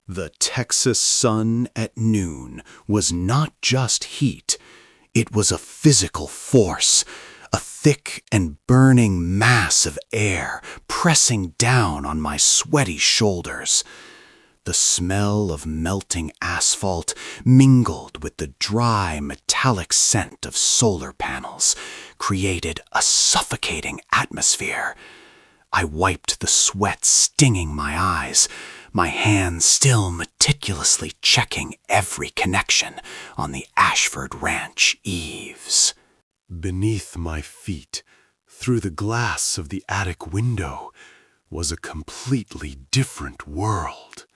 The Texas sun at noon was not just heat, it was a physical force, a thick and burning mass of air pressing down on my sweaty shoulders. The smell of melting asphalt mingled with the dry metallic scent of solar panels created a suffocating atmosphere. I wiped the sweat stinging my eyes, my hands still meticulously checking every connection on the Ashford Ranch eaves. Beneath my feet, through the glass of the attic window, was a completely different world.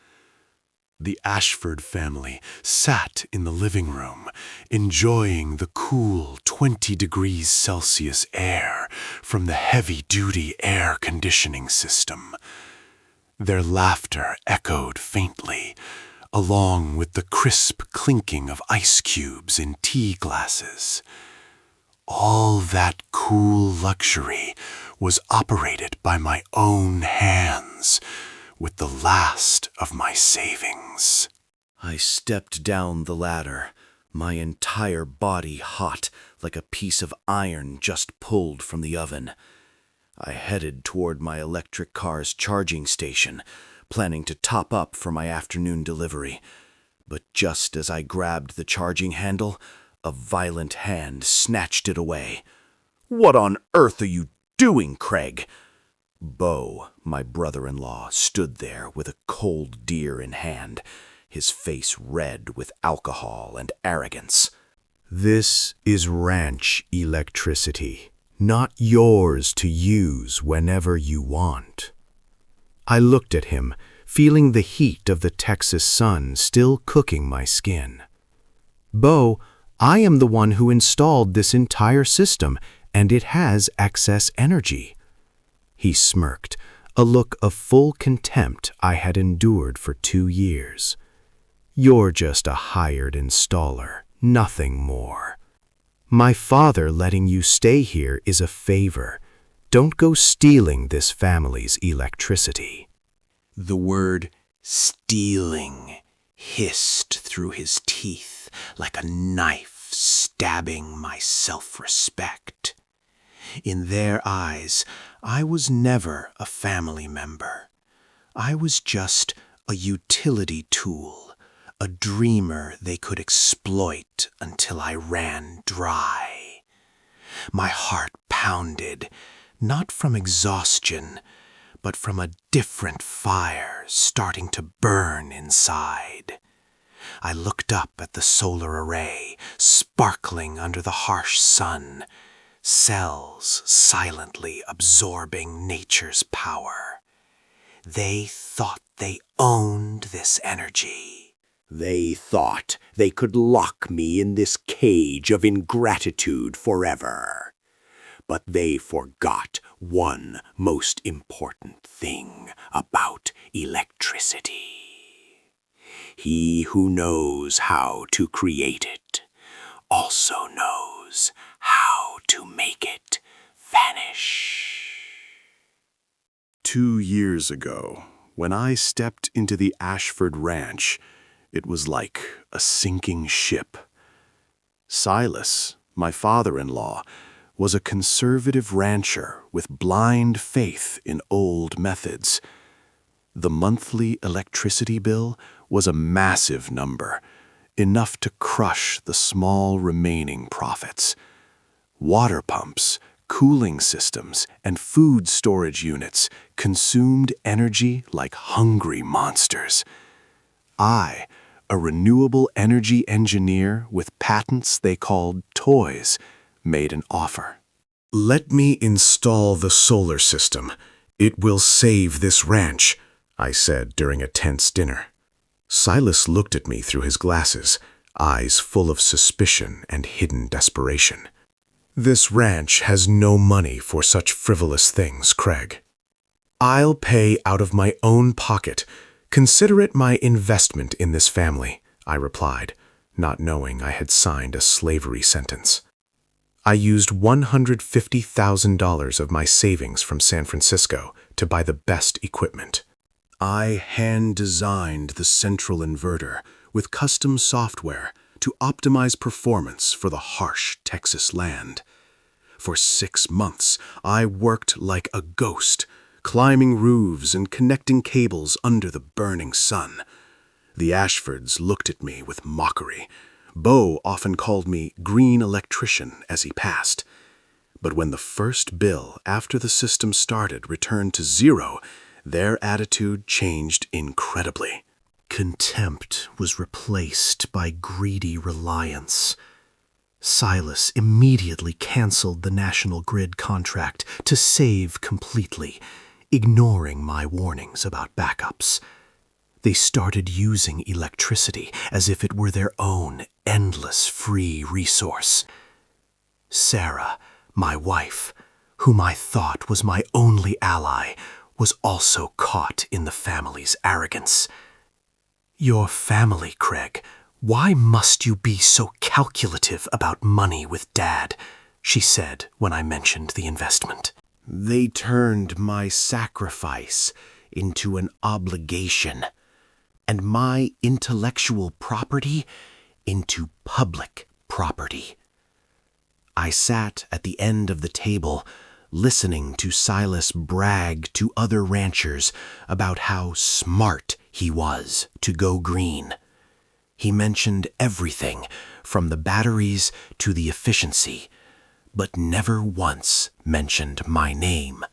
The Ashford family sat in the living room, enjoying the cool 20 degrees Celsius air from the heavy-duty air conditioning system. Their laughter echoed faintly, along with the crisp clinking of ice cubes in tea glasses. All that cool luxury was operated by my own hands, with the last of my savings. I stepped down the ladder, my entire body hot like a piece of iron just pulled from the oven. I headed toward my electric car's charging station, planning to top up for my afternoon delivery. But just as I grabbed the charging handle, a violent hand snatched it away. "What on earth are you doing, Craig?" Bo, my brother-in-law, stood there with a cold deer in hand, his face red with alcohol and arrogance. "This is ranch electricity, not yours to use whenever you want." I looked at him, feeling the heat of the Texas sun still cooking my skin. "Bo, I am the one who installed this entire system, and it has excess energy." He smirked, a look of full contempt I had endured for 2 years. "You're just a hired installer, nothing more. My father letting you stay here is a favor. Don't go stealing this family's electricity." The word stealing hissed through his teeth like a knife stabbing my self-respect. In their eyes, I was never a family member. I was just a utility tool, a dreamer they could exploit until I ran dry. My heart pounded, not from exhaustion, but from a different fire starting to burn inside. I looked up at the solar array, sparkling under the harsh sun, cells silently absorbing nature's power. They thought they owned this energy. They thought they could lock me in this cage of ingratitude forever. But they forgot one most important thing about electricity. He who knows how to create it also knows how to make it vanish. 2 years ago, when I stepped into the Ashford Ranch, it was like a sinking ship. Silas, my father-in-law, was a conservative rancher with blind faith in old methods. The monthly electricity bill was a massive number, enough to crush the small remaining profits. Water pumps, cooling systems, and food storage units consumed energy like hungry monsters. I, a renewable energy engineer with patents they called toys, made an offer. "Let me install the solar system. It will save this ranch," I said during a tense dinner. Silas looked at me through his glasses, eyes full of suspicion and hidden desperation. "This ranch has no money for such frivolous things, Craig. I'll pay out of my own pocket. Consider it my investment in this family," I replied, not knowing I had signed a slavery sentence. I used $150,000 of my savings from San Francisco to buy the best equipment. I hand-designed the central inverter with custom software to optimize performance for the harsh Texas land. For 6 months, I worked like a ghost, climbing roofs and connecting cables under the burning sun. The Ashfords looked at me with mockery. Bo often called me green electrician as he passed. But when the first bill after the system started returned to 0, their attitude changed incredibly. Contempt was replaced by greedy reliance. Silas immediately canceled the National Grid contract to save completely, ignoring my warnings about backups. They started using electricity as if it were their own endless free resource. Sarah, my wife, whom I thought was my only ally, was also caught in the family's arrogance. "Your family, Craig. Why must you be so calculative about money with Dad?" she said when I mentioned the investment. They turned my sacrifice into an obligation, and my intellectual property into public property. I sat at the end of the table, listening to Silas brag to other ranchers about how smart he was to go green. He mentioned everything from the batteries to the efficiency, but never once mentioned my name.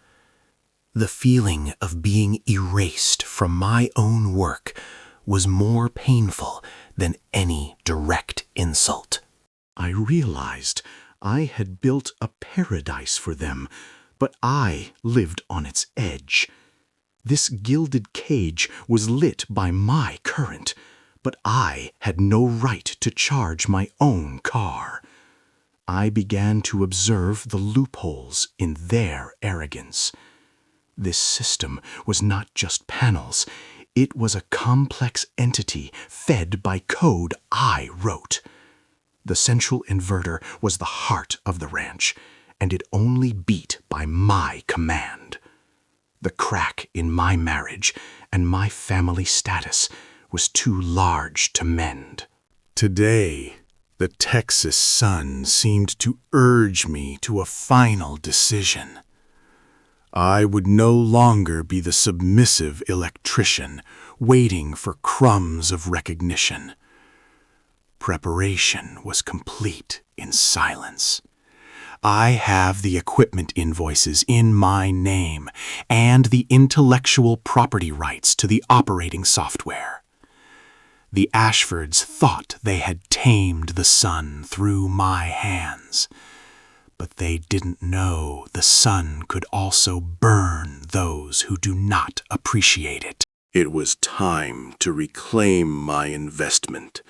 The feeling of being erased from my own work was more painful than any direct insult. I realized I had built a paradise for them, but I lived on its edge. This gilded cage was lit by my current, but I had no right to charge my own car. I began to observe the loopholes in their arrogance. This system was not just panels. It was a complex entity fed by code I wrote. The central inverter was the heart of the ranch, and it only beat by my command. The crack in my marriage and my family status was too large to mend. Today, the Texas sun seemed to urge me to a final decision. I would no longer be the submissive electrician waiting for crumbs of recognition. Preparation was complete in silence. I have the equipment invoices in my name and the intellectual property rights to the operating software. The Ashfords thought they had tamed the sun through my hands, but they didn't know the sun could also burn those who do not appreciate it. It was time to reclaim my investment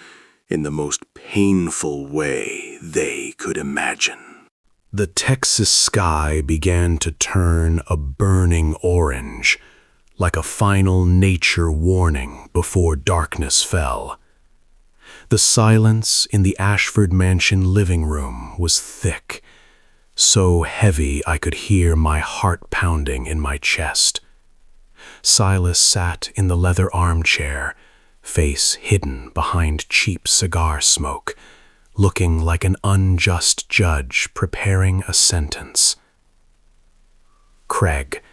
in the most painful way they could imagine. The Texas sky began to turn a burning orange, like a final nature warning before darkness fell. The silence in the Ashford Mansion living room was thick, so heavy I could hear my heart pounding in my chest. Silas sat in the leather armchair, face hidden behind cheap cigar smoke, looking like an unjust judge preparing a sentence. "Craig,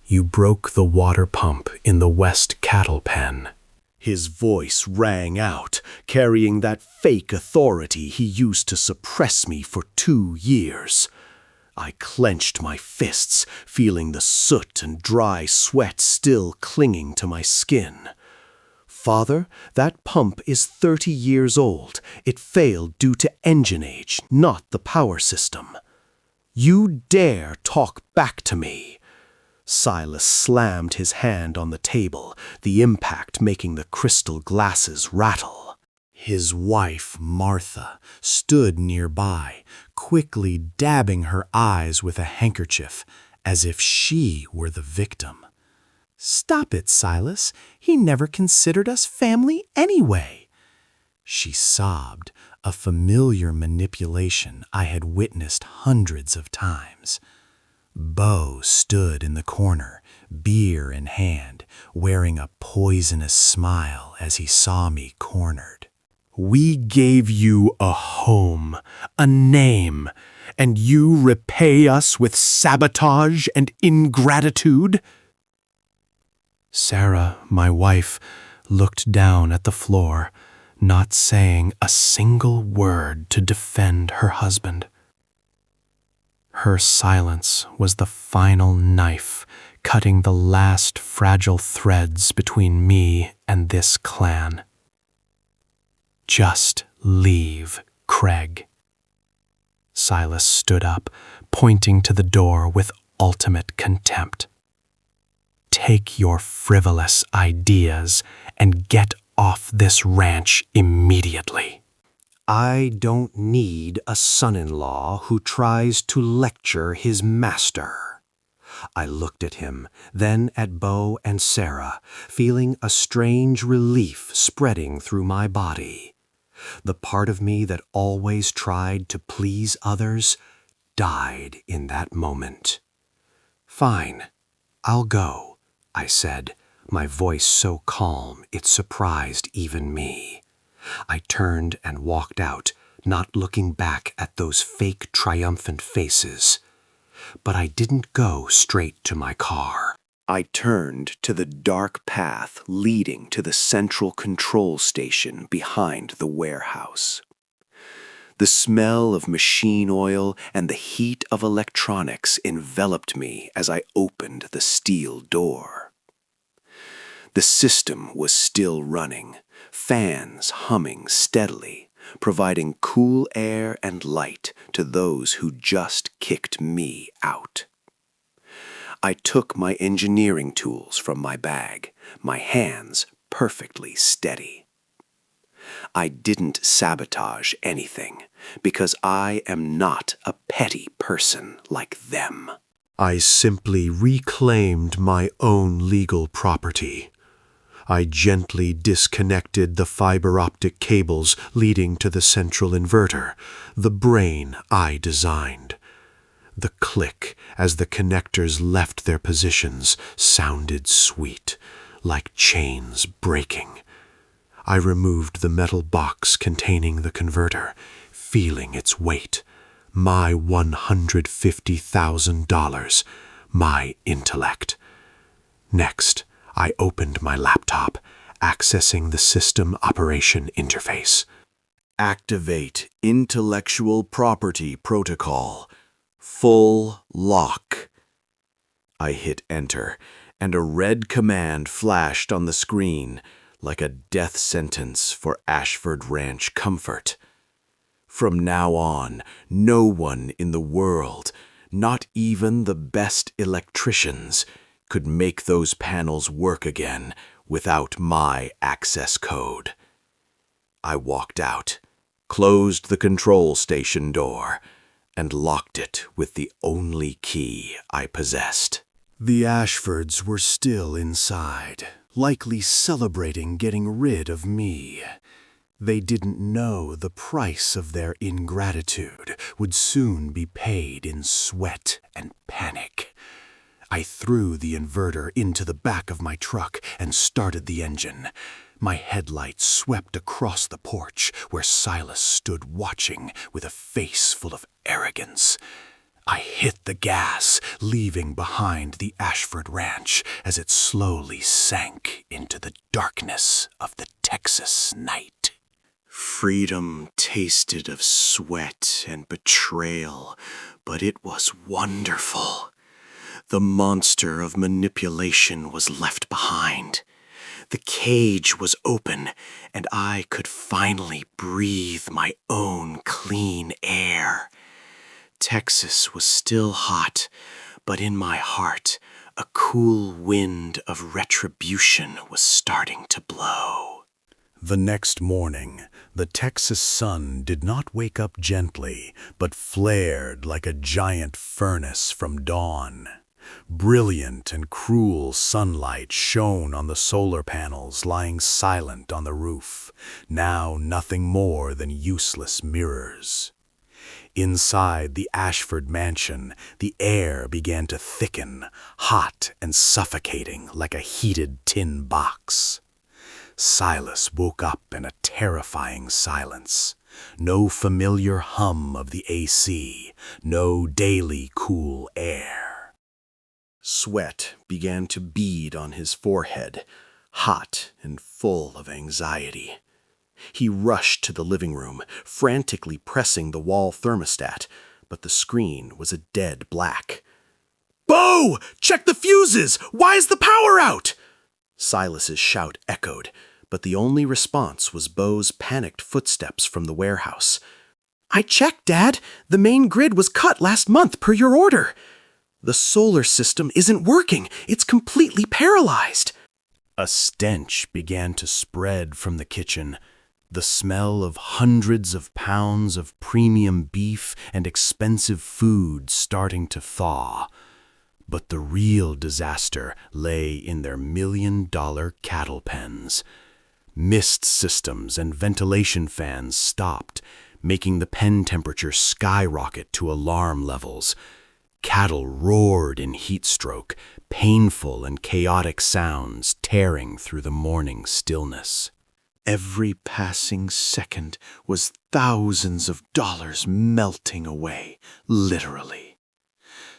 you broke the water pump in the West cattle pen." His voice rang out, carrying that fake authority he used to suppress me for 2 years. I clenched my fists, feeling the soot and dry sweat still clinging to my skin. "Father, that pump is 30 years old. It failed due to engine age, not the power system. You dare talk back to me?" Silas slammed his hand on the table, the impact making the crystal glasses rattle. His wife, Martha, stood nearby, quickly dabbing her eyes with a handkerchief, as if she were the victim. "Stop it, Silas. He never considered us family anyway." She sobbed, a familiar manipulation I had witnessed hundreds of times. Bo stood in the corner, beer in hand, wearing a poisonous smile as he saw me cornered. We gave you a home, a name, and you repay us with sabotage and ingratitude? Sarah, my wife, looked down at the floor, not saying a single word to defend her husband. Her silence was the final knife cutting the last fragile threads between me and this clan. Just leave, Craig. Silas stood up, pointing to the door with ultimate contempt. Take your frivolous ideas and get off this ranch immediately. I don't need a son-in-law who tries to lecture his master. I looked at him, then at Bo and Sarah, feeling a strange relief spreading through my body. The part of me that always tried to please others died in that moment. Fine, I'll go, I said, my voice so calm it surprised even me. I turned and walked out, not looking back at those fake triumphant faces. But I didn't go straight to my car. I turned to the dark path leading to the central control station behind the warehouse. The smell of machine oil and the heat of electronics enveloped me as I opened the steel door. The system was still running, fans humming steadily, providing cool air and light to those who just kicked me out. I took my engineering tools from my bag, my hands perfectly steady. I didn't sabotage anything, because I am not a petty person like them. I simply reclaimed my own legal property. I gently disconnected the fiber optic cables leading to the central inverter, the brain I designed. The click as the connectors left their positions sounded sweet, like chains breaking. I removed the metal box containing the converter, feeling its weight. My $150,000, my intellect. Next, I opened my laptop, accessing the system operation interface. Activate Intellectual Property Protocol. Full lock. I hit enter, and a red command flashed on the screen like a death sentence for Ashford Ranch comfort. From now on, no one in the world, not even the best electricians, could make those panels work again without my access code. I walked out, closed the control station door, and locked it with the only key I possessed. The Ashfords were still inside, likely celebrating getting rid of me. They didn't know the price of their ingratitude would soon be paid in sweat and panic. I threw the inverter into the back of my truck and started the engine. My headlights swept across the porch where Silas stood watching with a face full of arrogance. I hit the gas, leaving behind the Ashford Ranch as it slowly sank into the darkness of the Texas night. Freedom tasted of sweat and betrayal, but it was wonderful. The monster of manipulation was left behind. The cage was open, and I could finally breathe my own clean air. Texas was still hot, but in my heart, a cool wind of retribution was starting to blow. The next morning, the Texas sun did not wake up gently, but flared like a giant furnace from dawn. Brilliant and cruel sunlight shone on the solar panels lying silent on the roof, now nothing more than useless mirrors. Inside the Ashford mansion, the air began to thicken, hot and suffocating like a heated tin box. Silas woke up in a terrifying silence. No familiar hum of the AC, no daily cool air. Sweat began to bead on his forehead, hot and full of anxiety. He rushed to the living room, frantically pressing the wall thermostat, but the screen was a dead black. "Bo! Check the fuses! Why is the power out?" Silas's shout echoed, but the only response was Bo's panicked footsteps from the warehouse. "I checked, Dad. The main grid was cut last month per your order. The solar system isn't working. It's completely paralyzed." A stench began to spread from the kitchen, the smell of hundreds of pounds of premium beef and expensive food starting to thaw. But the real disaster lay in their $1,000,000 cattle pens. Mist systems and ventilation fans stopped, making the pen temperature skyrocket to alarm levels. Cattle roared in heat stroke, painful and chaotic sounds tearing through the morning stillness. Every passing second was thousands of dollars melting away, literally.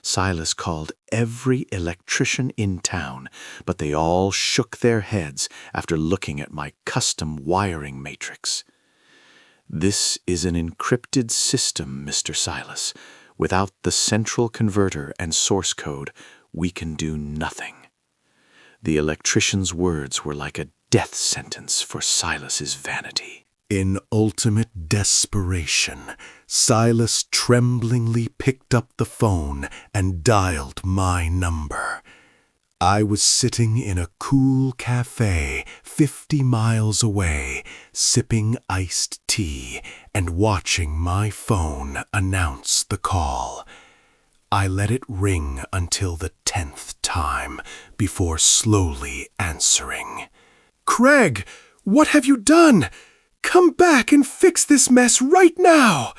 Silas called every electrician in town, but they all shook their heads after looking at my custom wiring matrix. "This is an encrypted system, Mr. Silas. Without the central converter and source code, we can do nothing." The electrician's words were like a death sentence for Silas's vanity. In ultimate desperation, Silas tremblingly picked up the phone and dialed my number. I was sitting in a cool cafe 50 miles away, sipping iced tea and watching my phone announce the call. I let it ring until the 10th time before slowly answering. "Craig, what have you done? Come back and fix this mess right now!"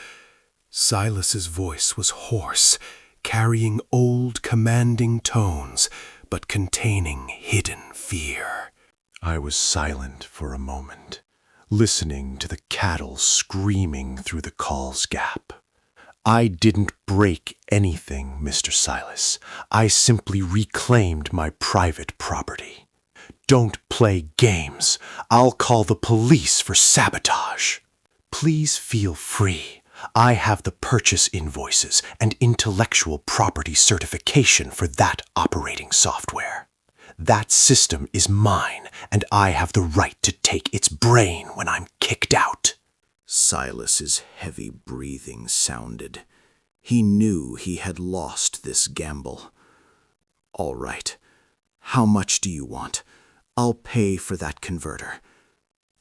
Silas's voice was hoarse, carrying old commanding tones, but containing hidden fear. I was silent for a moment, listening to the cattle screaming through the call's gap. "I didn't break anything, Mr. Silas. I simply reclaimed my private property. Don't play games. I'll call the police for sabotage. Please feel free. I have the purchase invoices and intellectual property certification for that operating software. That system is mine, and I have the right to take its brain when I'm kicked out." Silas's heavy breathing sounded. He knew he had lost this gamble. "All right. How much do you want? I'll pay for that converter."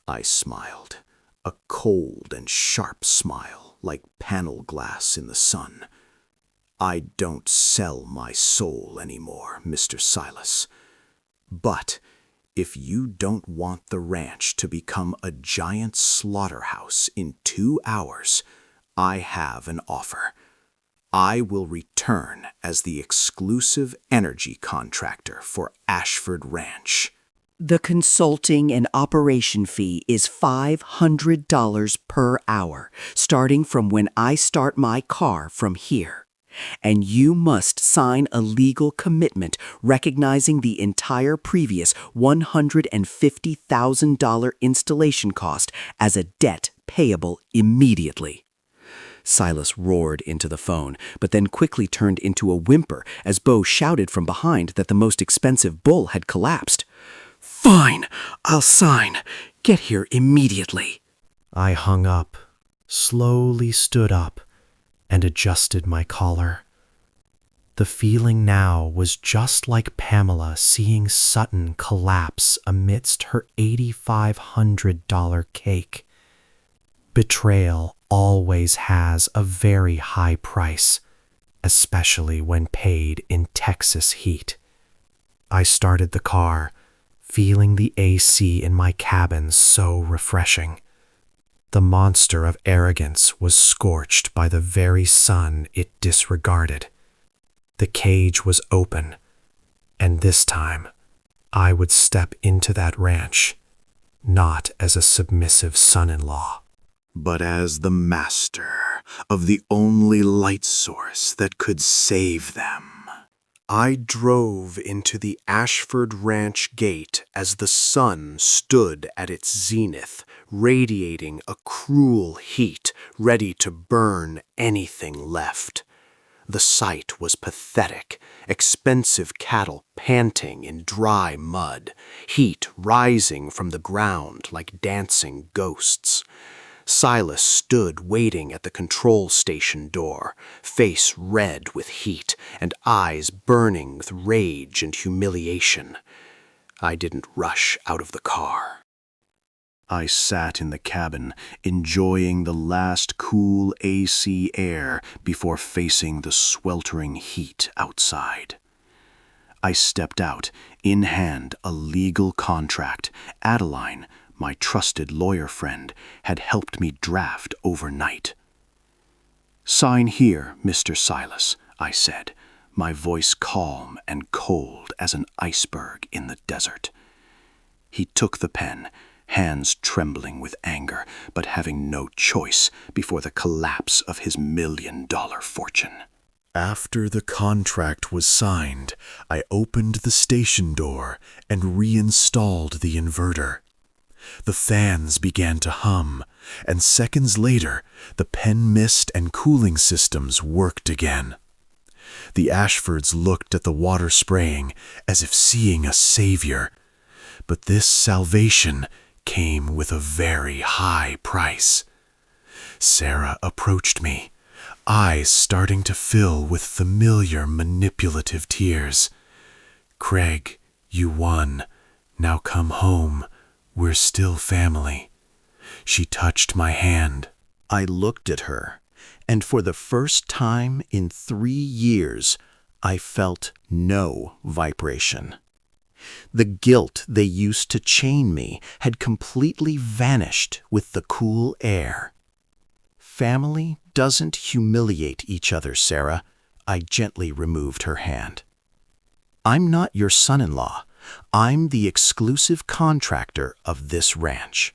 I smiled, a cold and sharp smile, like panel glass in the sun. "I don't sell my soul anymore, Mr. Silas. But if you don't want the ranch to become a giant slaughterhouse in 2 hours, I have an offer. I will return as the exclusive energy contractor for Ashford Ranch." The consulting and operation fee is $500 per hour, starting from when I start my car from here. And you must sign a legal commitment recognizing the entire previous $150,000 installation cost as a debt payable immediately. Silas roared into the phone, but then quickly turned into a whimper as Bo shouted from behind that the most expensive bull had collapsed. "Fine, I'll sign. Get here immediately." I hung up, slowly stood up, and adjusted my collar. The feeling now was just like Pamela seeing Sutton collapse amidst her $8,500 cake. Betrayal always has a very high price, especially when paid in Texas heat. I started the car, feeling the AC in my cabin so refreshing. The monster of arrogance was scorched by the very sun it disregarded. The cage was open, and this time I would step into that ranch, not as a submissive son-in-law, but as the master of the only light source that could save them. I drove into the Ashford Ranch gate as the sun stood at its zenith, radiating a cruel heat ready to burn anything left. The sight was pathetic, expensive cattle panting in dry mud, heat rising from the ground like dancing ghosts. Silas stood waiting at the control station door, face red with heat and eyes burning with rage and humiliation. I didn't rush out of the car. I sat in the cabin, enjoying the last cool AC air before facing the sweltering heat outside. I stepped out, in hand a legal contract Adeline, my trusted lawyer friend, had helped me draft overnight. "Sign here, Mr. Silas," I said, my voice calm and cold as an iceberg in the desert. He took the pen, hands trembling with anger, but having no choice before the collapse of his $1,000,000 fortune. After the contract was signed, I opened the station door and reinstalled the inverter. The fans began to hum, and seconds later, the pen mist and cooling systems worked again. The Ashfords looked at the water spraying as if seeing a savior, but this salvation came with a very high price. Sarah approached me, eyes starting to fill with familiar manipulative tears. "Craig, you won. Now come home. We're still family." She touched my hand. I looked at her, and for the first time in 3 years, I felt no vibration. The guilt they used to chain me had completely vanished with the cool air. "Family doesn't humiliate each other, Sarah." I gently removed her hand. "I'm not your son-in-law. I'm the exclusive contractor of this ranch."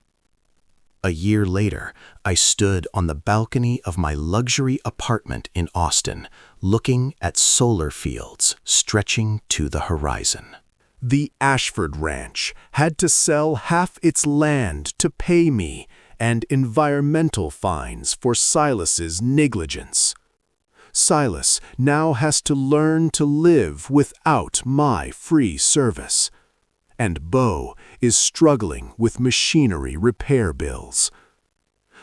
A year later, I stood on the balcony of my luxury apartment in Austin, looking at solar fields stretching to the horizon. The Ashford Ranch had to sell half its land to pay me, and environmental fines for Silas's negligence. Silas now has to learn to live without my free service. And Bo is struggling with machinery repair bills.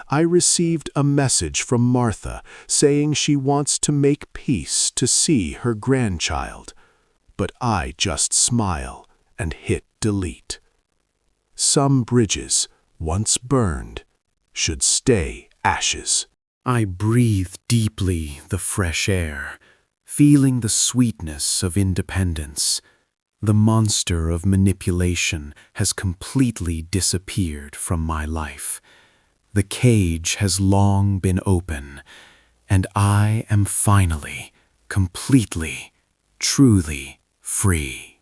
I received a message from Martha saying she wants to make peace to see her grandchild, but I just smile and hit delete. Some bridges, once burned, should stay ashes. I breathe deeply the fresh air, feeling the sweetness of independence. The monster of manipulation has completely disappeared from my life. The cage has long been open, and I am finally, completely, truly free.